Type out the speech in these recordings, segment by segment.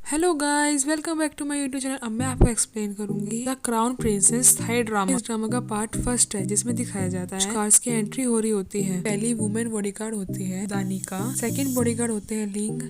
Hello guys, welcome back to my YouTube channel. अब मैं आपको एक्सप्लेन करूंगी the crown princess Thai drama. इस ड्रामा का पार्ट फर्स्ट है जिसमें दिखाया जाता है कार्स की एंट्री हो रही होती है। पहली वुमेन बॉडीगार्ड होती है दानिका, सेकंड बॉडीगार्ड होते हैं लिंग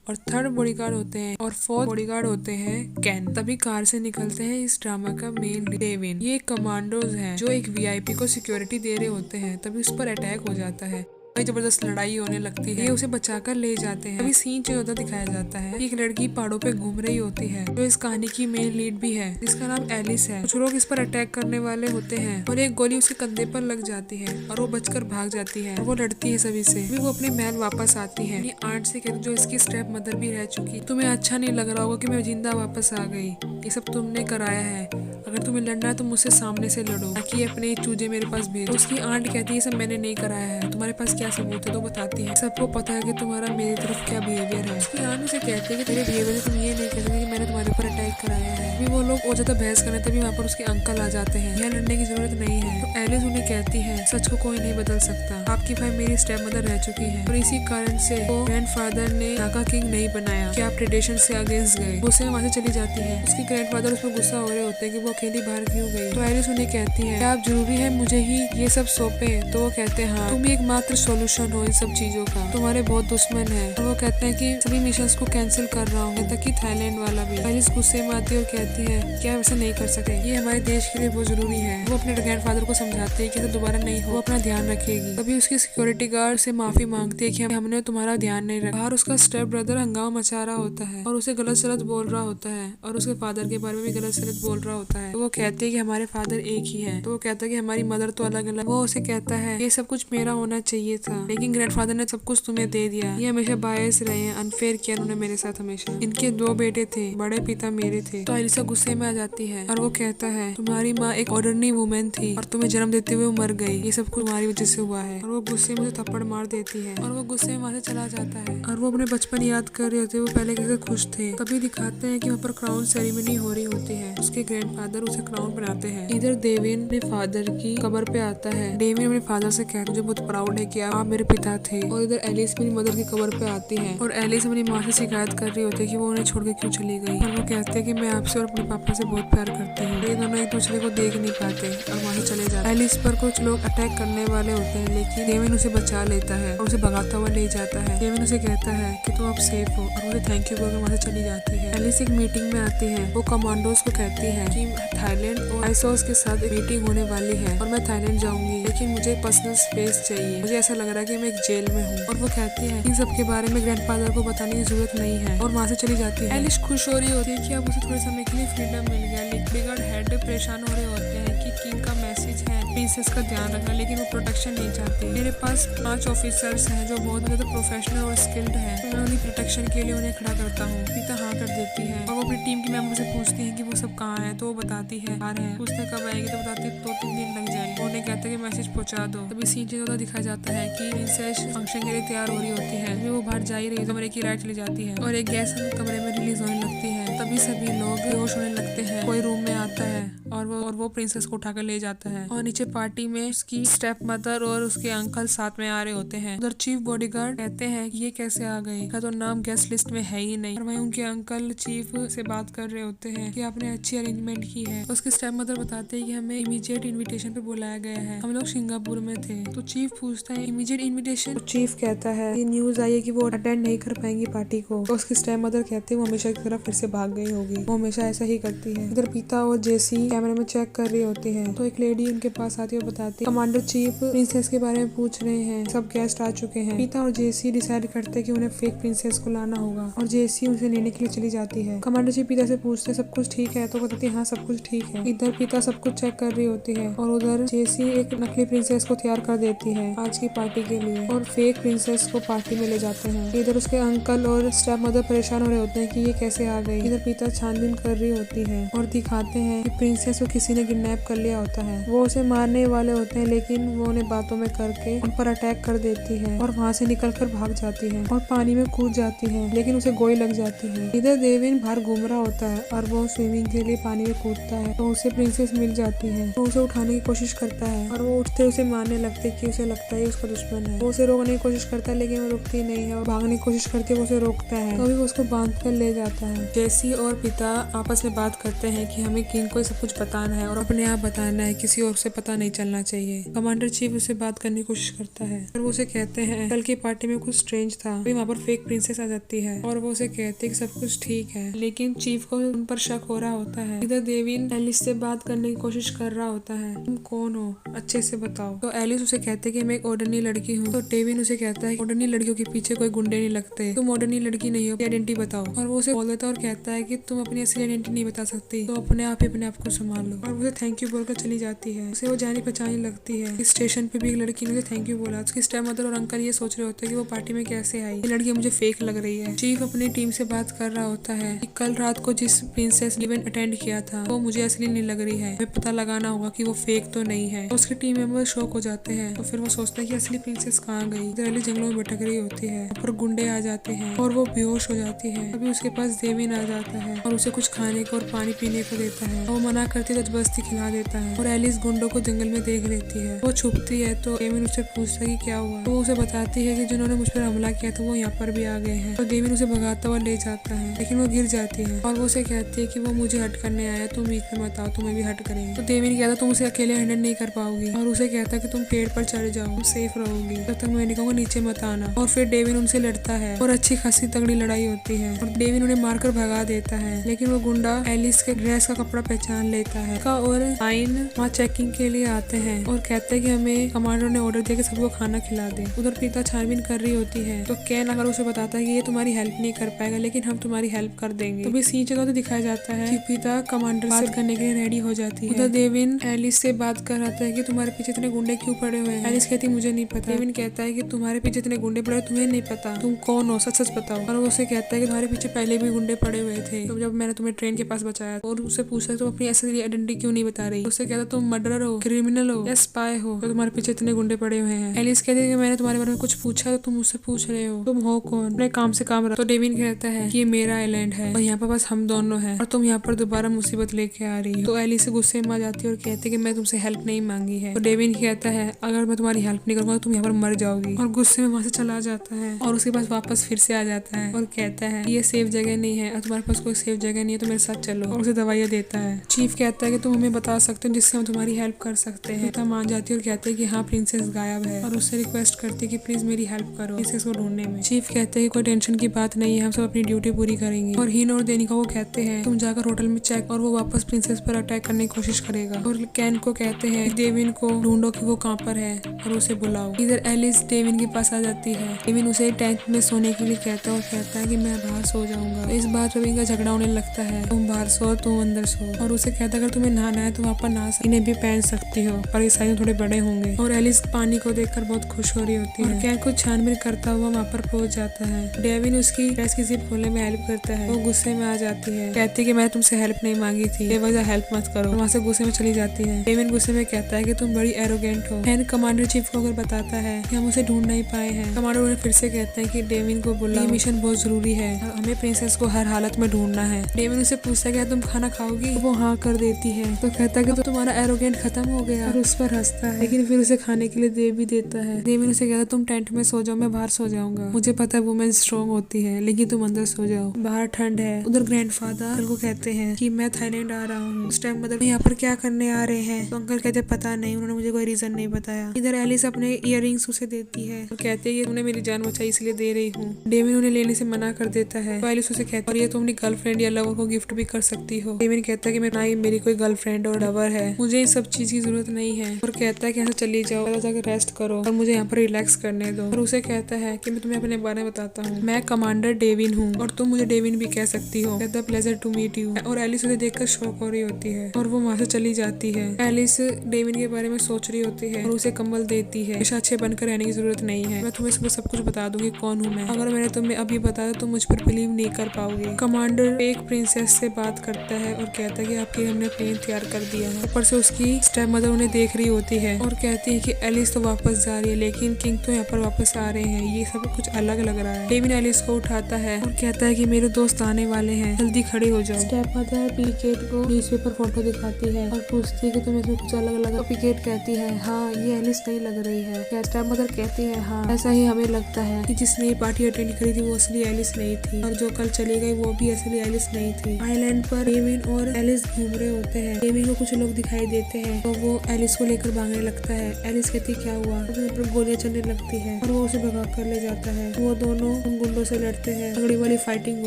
और थर्ड बॉडीगार्ड होते हैं और फोर्थ बॉडीगार्ड होते हैं कैन। तभी कार से निकलते हैं इस ड्रामा का मेन डेविन। ये कमांडोज हैं जो एक वीआईपी को सिक्योरिटी दे रहे होते हैं। तभी उस पर अटैक हो जाता है, जबरदस्त लड़ाई होने लगती है। ये उसे बचाकर ले जाते हैं। अभी सीन जो होता दिखाया जाता है, एक लड़की पहाड़ों पे घूम रही होती है जो इस कहानी की मेन लीड भी है, जिसका नाम एलिस है। कुछ लोग इस पर अटैक करने वाले होते हैं और एक गोली उसके कंधे पर लग जाती है और वो बचकर भाग जाती है और वो लड़ती है सभी से। फिर वो अपने महल वापस आती है। अपनी आंट से कहती जो इसकी स्टेप मदर भी रह चुकी। तुम्हें अच्छा नहीं लग रहा होगा कि मैं जिंदा वापस आ गई, ये सब तुमने कराया है। अगर तुम्हें लड़ना है तो मुझसे सामने से लड़ो, ताकि अपने चूजे मेरे पास भेजो। उसकी आंट कहती है सब मैंने नहीं कराया है, तुम्हारे पास क्या सबूत है? तो बताती है सबको पता है कि तुम्हारा मेरी तरफ क्या बिहेवियर है। उसकी आंट उसे कहती है कि तेरे बिहेवियर से तुम ये नहीं कह सकते कि मैंने तुम्हारे ऊपर अटैक कराया है। अभी वो लोग और ज्यादा बहस करने, तभी वहाँ पर उसके अंकल आ जाते हैं। यहाँ लड़ने की जरूरत नहीं है। तो एलिस उन्हें कहती है सच को कोई नहीं बदल सकता, आपकी भाई मेरी स्टेप मदर रह चुकी है और इसी कारण से वो ग्रैंडफादर ने नागा किंग नहीं बनाया कि आप ट्रेडिशन से अगेंस्ट गए। गुस्से में वहाँ से चली जाती है। उसके ग्रैंडफादर उस पर गुस्सा हो रहे होते हैं कि वो अकेली बाहर क्यों गई। तो एलिस उन्हें कहती है क्या आप जरूरी है मुझे ही ये सब सौंपे? तो वो कहते हैं हाँ, तुम ही एकमात्र सोल्यूशन हो इन सब चीजों का, तुम्हारे बहुत दुश्मन है। और वो कहते हैं कि सभी मिशंस को कैंसिल कर रहा हूँ, तक कि थाईलैंड वाला भी। एलिस गुस्से में आती है और कहती है क्या वैसे नहीं कर सके, ये हमारे देश के लिए बहुत जरूरी है। वो अपने ग्रैंडफादर को समझाते हैं कि दोबारा नहीं हो, वो अपना ध्यान रखेगी। तभी उसकी सिक्योरिटी गार्ड से माफी मांगती है कि हमने तुम्हारा ध्यान नहीं रखा। बाहर उसका स्टेप ब्रदर हंगामा मचा रहा होता है और उसे गलत सलत बोल रहा होता है और उसके फादर के बारे में भी गलत सलत बोल रहा होता है। तो वो कहते हैं कि हमारे फादर एक ही है। तो वो कहता है कि हमारी मदर तो अलग अलग। वो उसे कहता है ये सब कुछ मेरा होना चाहिए था, लेकिन ग्रैंडफादर ने सब कुछ तुम्हें दे दिया। ये हमेशा बायस रहे हैं, अनफेयर किया उन्होंने मेरे साथ हमेशा। इनके 2 बेटे थे, बड़े पिता मेरे थे। तो एलिसा गुस्से में आ जाती है और वो कहता है तुम्हारी माँ एक ऑर्डनरी वुमेन थी और तुम्हें जन्म देते हुए वो मर गई, ये सब कुछ तुम्हारी वजह से हुआ है। और वो गुस्से में थप्पड़ मार देती है और वो गुस्से में वहाँ से चला जाता है। और वो अपने बचपन याद कर रहे होते हैं, वो पहले कैसे खुश थे। तभी दिखाते हैं कि वहाँ पर क्राउन सेरेमनी हो रही होती है। उसके ग्रैंडफादर उसे क्राउन बनाते हैं। इधर डेविन अपने फादर की कब्र पे आता है। डेविन अपने फादर से कहता है मुझे बहुत प्राउड है कि आप मेरे पिता थे। और इधर एलिस मेरी मदर की कब्र पे आती है और एलिस अपनी माँ से शिकायत कर रही होती है कि वो उन्हें छोड़ के क्यों चली गई। और वो कहते हैं कि मैं आपसे और अपने पापा से बहुत प्यार करती हूँ। ये दोनों एक दूसरे को देख नहीं पाते और वहाँ चले जाते। एलिस पर कुछ लोग अटैक करने वाले होते हैं, लेकिन डेविन उसे बचा लेता है और उसे भगाता हुआ ले जाता है। डेविन उसे कहता है कि तुम अब सेफ हो और मुझे थैंक यू बोलकर वहाँ से चली जाती है। एलिस एक मीटिंग में आती है। वो कमांडोज को कहती है कि थाईलैंड और आइसोस के साथ मीटिंग होने वाली है और मैं थाईलैंड जाऊंगी, लेकिन मुझे पर्सनल स्पेस चाहिए। मुझे ऐसा लग रहा है कि मैं एक जेल में हूँ। और वो कहती है इन सब के बारे में ग्रैंडफादर को बताने की जरूरत नहीं है और वहाँ से चली जाती है। एलिस खुश हो रही होती है कि अब उसे थोड़े समय के लिए फ्रीडम मिल गया। लेकिन हेड परेशान हो रहे होते हैं कि किंग का मैसेज है प्रिंसेस का ध्यान रखना, लेकिन वो प्रोटेक्शन नहीं चाहती। मेरे पास 5 ऑफिसर्स हैं जो बहुत ज्यादा प्रोफेशनल और स्किल्ड हैं, तो मैं उन्हीं प्रोटेक्शन के लिए उन्हें खड़ा करता हूँ। पिता हाँ कर देती है और वो अपनी टीम के मेंबर से पूछती है कि वो सब कहाँ है। तो वो बताती है बाहर है। पूछते कब आएगी तो बताती है 2-3 दिन लग जाएंगे। उन्हें कहते हैं कि मैसेज पहुंचा दो। तभी सीन चेंज होता दिखाया जाता है कि प्रिंसेस फंक्शन के लिए तैयार हो रही होती है। वो बाहर जा ही रही है, कमरे की लाइट चली जाती है और एक गैस कमरे में रिलीज होने लगती है। तभी सभी लोग बेहोश होने लगते हैं। कोई रूम में आता है और वो प्रिंसेस को उठाकर ले जाता है। और नीचे पार्टी में उसकी स्टेप मदर और उसके अंकल साथ में आ रहे होते हैं। उधर चीफ बॉडीगार्ड कहते हैं कि ये कैसे आ गए, का तो नाम गेस्ट लिस्ट में है ही नहीं। और वहीं उनके अंकल चीफ से बात कर रहे होते हैं कि आपने अच्छी अरेंजमेंट की है। उसके स्टेप मदर बताते हैं कि हमें इमीडिएट इन्विटेशन पे बुलाया गया है, हम लोग सिंगापुर में थे। तो चीफ पूछता है इमीडिएट इन्विटेशन? तो चीफ कहता है ये न्यूज आई है कि वो अटेंड नहीं कर पाएंगी पार्टी को। तो उसकी स्टेप मदर कहती है वो हमेशा की तरह फिर से भाग गई होगी, वो हमेशा ऐसा ही करती है। इधर पिता और जेसी कैमरे में चेक कर रही होती है। तो एक लेडी उनके पास आती है, बताती है कमांडर चीफ प्रिंसेस के बारे में पूछ रहे हैं, सब गेस्ट आ चुके हैं। पिता और जेसी डिसाइड करते हैं कि उन्हें फेक प्रिंसेस को लाना होगा और जेसी उसे लेने के लिए चली जाती है। कमांडर चीफ पिता से पूछते हैं सब कुछ ठीक है? तो बताती है हाँ सब कुछ ठीक है। इधर पिता सब कुछ चेक कर रही होती है और उधर जेसी एक नकली प्रिंसेस को तैयार कर देती है आज की पार्टी के लिए और फेक प्रिंसेस को पार्टी में ले जाते हैं। इधर उसके अंकल और स्टेप मदर परेशान हो रहे होते हैं कि ये कैसे आ गई। इधर पिता छानबीन कर रही होती है और दिखाते हैं कि प्रिंसेस को किसी ने किडनैप कर लिया होता है। वो उसे मार मारने वाले होते हैं, लेकिन वो उन्हें बातों में करके उन पर अटैक कर देती है और वहाँ से निकलकर भाग जाती है और पानी में कूद जाती है, लेकिन उसे गोली लग जाती है। इधर देवेन बाहर घूम रहा होता है और वो स्विमिंग के लिए पानी में कूदता है तो उसे प्रिंसेस मिल जाती है। तो उसे उठाने की कोशिश करता है और वो उठते उसे मारने लगते कि उसे लगता है उसका दुश्मन है। वो उसे रोकने की कोशिश करता है, लेकिन वो रुकती नहीं है और भागने की कोशिश करके वो उसे रोकता है, तो वो उसको बांध कर ले जाता है। जेसी और पिता आपस में बात करते हैं कि हमें किंग को सब कुछ बताना है और अपने आप बताना है, किसी और से पता नहीं चलना चाहिए। कमांडर चीफ उसे बात करने की कोशिश करता है और वो उसे कहते हैं कल की पार्टी में कुछ स्ट्रेंज था। वहाँ पर फेक प्रिंसेस आ जाती है और वो उसे कहते हैं कि सब कुछ ठीक है, लेकिन चीफ को उन पर शक हो रहा होता है। इधर देविन एलिस से बात करने की कोशिश कर रहा होता है, तुम कौन हो, अच्छे से बताओ। तो एलिस उसे कहते हैं कि मैं एक ऑर्डनरी लड़की हूँ। तो डेविन उसे कहता है ऑर्डनरी लड़कियों के पीछे कोई गुंडे नहीं लगते, तुम ऑर्डनरी लड़की नहीं हो, आइडेंटिटी बताओ। और वो उसे बोल देता है और कहता है कि तुम अपनी असली आइडेंटिटी नहीं बता सकती, तो अपने आप ही अपने आप को संभाल लो। और उसे थैंक यू बोलकर चली जाती है। उसे वो जानी पहचानी लगती है। इस स्टेशन पे भी एक लड़की ने थैंक यू बोला। उसकी स्टेप मदर और अंकल ये सोच रहे होते हैं कि वो पार्टी में कैसे आई, ये लड़की मुझे फेक लग रही है। चीफ अपनी टीम से बात कर रहा होता है कि कल रात को जिस प्रिंसेस इवेंट अटेंड किया था वो मुझे असली नहीं लग रही है, हमें पता लगाना होगा कि वो फेक तो नहीं है। तो उसके टीम मेंबर शॉक हो जाते हैं। तो फिर वो सोचता है कि असली प्रिंसेस कहाँ गई। इधर जंगलों में भटक रही होती है, ऊपर गुंडे आ जाते हैं और वो बेहोश हो जाती है। अभी उसके पास देविन आ जाता है और उसे कुछ खाने को और पानी पीने को देता है। वो मना करती तो जबरदस्ती खिला देता है और एलिस गुंडों को जंगल में देख लेती है। वो छुपती है तो देविन उससे पूछता है कि क्या हुआ। तो वो उसे बताती है कि जिन्होंने मुझ पर हमला किया था वो यहाँ पर भी आ गए हैं। तो देविन उसे भगाता हुआ ले जाता है, लेकिन वो गिर जाती है और वो उसे कहती है कि वो मुझे हट करने आया, तुम बीच में मत आओ, तुम्हें भी हट करेंगे। तो देविन कहता तुम उसे अकेले हैंडल नहीं कर पाओगी और उसे कहता कि तुम पेड़ पर चढ़ जाओ, तुम सेफ रहोगी, तब तक मैंने कहूँगा नीचे मत आना। और फिर डेविन उनसे लड़ता है और अच्छी खासी तगड़ी लड़ाई होती है और डेविन उन्हें मारकर भगा देता है, लेकिन वो गुंडा एलिस के ड्रेस का कपड़ा पहचान लेता है और आइन वहाँ चेकिंग के लिए आते हैं और कहते हैं कि हमें कमांडर ने ऑर्डर दिया कि सबको खाना खिला दे। उधर पिता छानबीन कर रही होती है तो कैन अगर उसे बताता है कि ये तुम्हारी हेल्प नहीं कर पाएगा, लेकिन हम तुम्हारी हेल्प कर देंगे। तो भी सीन जगह तो दिखाया जाता है कि पिता कमांडर से बात करने के लिए रेडी हो जाती है। उधर देविन एलिस से बात कर रहा है कि तुम्हारे पीछे इतने गुंडे क्यों पड़े हुए हैं। एलिस कहती मुझे नहीं पता। देविन कहता है कि तुम्हारे पीछे इतने गुंडे पड़े, तुम्हें नहीं पता, तुम कौन हो, सच सच बताओ। और वो उसे कहता है कि तुम्हारे पीछे पहले भी गुंडे पड़े हुए थे, तो जब मैंने तुम्हें ट्रेन के पास बचाया। और उससे पूछता है तुम अपनी असली आइडेंटिटी क्यों नहीं बता रही। उससे कहता तुम मर्डरर हो, क्रिमिनल हो या स्पाई हो, तो तुम्हारे पीछे इतने गुंडे पड़े हुए हैं। एलिस कहती है कि मैंने तुम्हारे बारे में कुछ पूछा तो तुम मुझसे पूछ रहे हो, तुम हो कौन, अपने काम से काम रखो। तो डेविन कहता है कि ये मेरा आइलैंड है और यहाँ पर बस हम दोनों हैं और तुम यहाँ पर दोबारा मुसीबत लेके आ रही हो। तो एलिस गुस्से में आ जाती है और कहती है कि मैं तुमसे हेल्प नहीं मांगी है। तो डेविन कहता है अगर मैं तुम्हारी हेल्प नहीं करूंगा तो तुम यहाँ पर मर जाओगी, और गुस्से में वहाँ से चला जाता है और उसके पास वापस फिर से आ जाता है और कहता है ये सेफ जगह नहीं है और तुम्हारे पास कोई सेफ जगह नहीं है, तो मेरे साथ चलो। और उसे दवाइयाँ देता है। चीफ कहता है कि तुम हमें बता सकते हो जिससे हम तुम्हारी हेल्प कर सकते हैं। पिता मान जाती है और कहते हैं कि हाँ प्रिंसेस गायब है और उससे रिक्वेस्ट करती है कि प्लीज मेरी हेल्प करो प्रिंसेस को ढूंढने में। चीफ कहते हैं कोई टेंशन की बात नहीं है, हम सब अपनी ड्यूटी पूरी करेंगे। और हीन और देनिका को कहते हैं तुम जाकर होटल में चेक, और वो वापस प्रिंसेस पर अटैक करने की कोशिश करेगा। और कैन को कहते हैं डेविन को ढूंढो कि वो कहाँ पर है और उसे बुलाओ। इधर एलिस डेविन के पास आ जाती है। डेविन उसे टेंट में सोने के लिए कहता है और कहता है कि मैं बाहर सो जाऊंगा। इस बात पर इनका झगड़ा होने लगता है, तुम बाहर सो तुम अंदर सो। और उसे कहता है अगर तुम्हें नहाना है तो वहाँ पर नहा सकती, इन्हें भी पहन सकती हो पर ये साइज थोड़े बड़े होंगे। और एलिस पानी को देखकर बहुत खुश हो रही होती है। कैन कुछ छानबीन करता हुआ वहाँ पर पहुंच जाता है। डेविन उसकी ड्रेस की जिप खोलने में हेल्प करता है। वो गुस्से में आ जाती है, कहती है कि मैंने तुमसे हेल्प नहीं मांगी थी, बेवजह हेल्प मत करो। वहाँ से गुस्से में चली जाती है। डेविन गुस्से में कहता है कि तुम बड़ी एरोगेंट हो। कैन कमांडर चीफ को अगर बताता है कि हम उसे ढूंढ नहीं पाए हैं। कमांडर उन्हें फिर से कहते हैं कि डेविन को बुलाओ, ये मिशन बहुत जरूरी है, हमें प्रिंसेस को हर हालत में ढूंढना है। डेविन उसे पूछता है कि तुम खाना खाओगी, तो वो हाँ कर देती है। तो कहता है कि तो तुम्हारा एरोगेंट खत्म हो गया और उस पर हंसता है, लेकिन फिर उसे खाने के लिए दे भी देता है। डेविन उसे कहता है तुम टेंट में सो जाओ, मैं बाहर सो जाऊंगा, मुझे पता है वुमेन स्ट्रॉन्ग होती है, लेकिन तुम अंदर सो जाओ, बाहर ठंड है। उधर ग्रैंडफादर को कहते हैं कि मैं थाईलैंड आ रहा हूँ। उस टाइम मदर यहाँ पर क्या करने आ रहे हैं। तो अंकल कहते पता नहीं, उन्होंने मुझे कोई रीजन नहीं बताया। इधर एलिस अपने इयररिंग्स उसे देती है और कहते हैं तुमने मेरी जान बचाई इसलिए दे रही हूँ। डेविन उन्हें लेने से मना कर देता है। तो एलिस उसे कहती है और ये तुम अपनी गर्लफ्रेंड या लवर को गिफ्ट भी कर सकती हो। डेविन कहता है कि मेरी कोई गर्लफ्रेंड और लवर है, मुझे इन सब चीज की जरूरत नहीं है। और कहता है कि यहाँ चली जाओ, जाकर रेस्ट करो और मुझे यहाँ पर रिलैक्स करने दो। और उसे कहता है कि मैं तुम्हें अपने बारे में बताता हूँ, मैं कमांडर डेविन हूँ और तुम मुझे डेविन भी कह सकती हो। कहता प्लेजर टू मीट यू। और एलिस उसे देखकर शॉक हो रही होती है और वो वहाँ से चली जाती है। एलिस डेविन के बारे में सोच रही होती है और उसे कंबल देती है, हमेशा अच्छे बनकर रहने की जरूरत नहीं है, मैं तुम्हें सुबह सब कुछ बता दूंगी कौन हूँ मैं। अगर मैंने तुम्हें अभी बताया तो मुझ पर बिलीव नहीं कर पाओगे। कमांडर एक प्रिंसेस से बात करता है और कहता है कि आपके हमने प्लेन तैयार कर दिया है। ऊपर से उसकी स्टेप मदर मदर उन्हें देख रही होती है और कहती है कि एलिस तो वापस जा रही है लेकिन किंग तो यहाँ पर वापस आ रहे हैं, ये सब कुछ अलग लग रहा है। डेविन एलिस को उठाता है और कहता है कि मेरे दोस्त आने वाले हैं, जल्दी खड़े हो जाओ। स्टेप मदर पिकेट को न्यूज़पेपर फोटो दिखाती है और पूछती है कि तुम्हें इसमें कुछ अलग लगा। पिकेट कहती है हाँ ये एलिस नहीं लग रही है। स्टेप मदर कहती है हाँ ऐसा ही हमें लगता है कि जिसने ये पार्टी अटेंड करी थी वो असली एलिस नहीं थी और जो कल चली गई वो भी असली एलिस नहीं थी। आइलैंड पर डेविन और एलिस घूम रहे होते हैं। डेविन को कुछ लोग दिखाई देते हैं तो वो एलिस को लेकर भागने लगता है। एलिस कहती क्या हुआ, तो गोलियां चलने लगती है और वो उसे भगा कर ले जाता है। वो दोनों उन गुंडों से लड़ते हैं, तगड़ी वाली फाइटिंग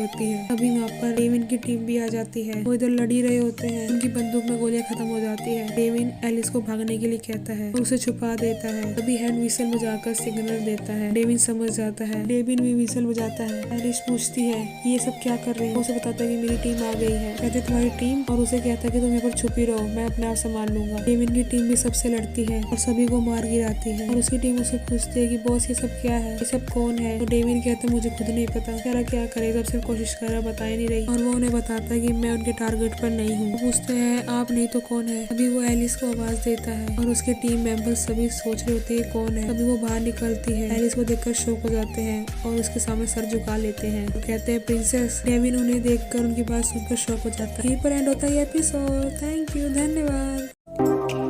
होती है। अभी वहाँ पर डेविन की टीम भी आ जाती है। वो इधर लड़ी रहे होते हैं, उनकी बंदूक में गोलियां खत्म हो जाती है। डेविन एलिस को भागने के लिए कहता है और उसे छुपा देता है। अभी हैंड विसल बजाकर सिग्नल देता है। डेविन समझ जाता है। डेविन भी विसल बजाता है। एलिस पूछती है ये सब क्या कर रहे हैं। उसे बताता है कि मेरी टीम आ गई है। कहते तुम्हारी टीम, और उसे कहता है कि तुम यहाँ पर छुपी रहो, मैं अपने आप संभाल लूंगा। डेविन की टीम भी सबसे लड़ती है और सभी को मार गिराती है और उसकी टीम उसे पूछती है कि बॉस ये सब क्या है, ये सब कौन है। तो डेविन कहता है मुझे खुद नहीं पता, कह रहा क्या करे, जब से कोशिश कर रहा बता ही नहीं रही। और वो उन्हें बताता है कि मैं उनके टारगेट पर नहीं हूँ। पूछते हैं आप नहीं तो कौन है। अभी वो एलिस को आवाज देता है और उसके टीम मेंबर्स सभी सोच रहे होते हैं कौन है। अभी वो बाहर निकलती है। एलिस को देखकर शॉक हो जाते हैं और उसके सामने सर झुका लेते हैं और कहते हैं प्रिंसेस। डेविन उन्हें देखकर उनकी बात सुनकर शॉक हो जाता है। यहीं पर एंड होता है एपिसोड। थैंक यू, धन्यवाद।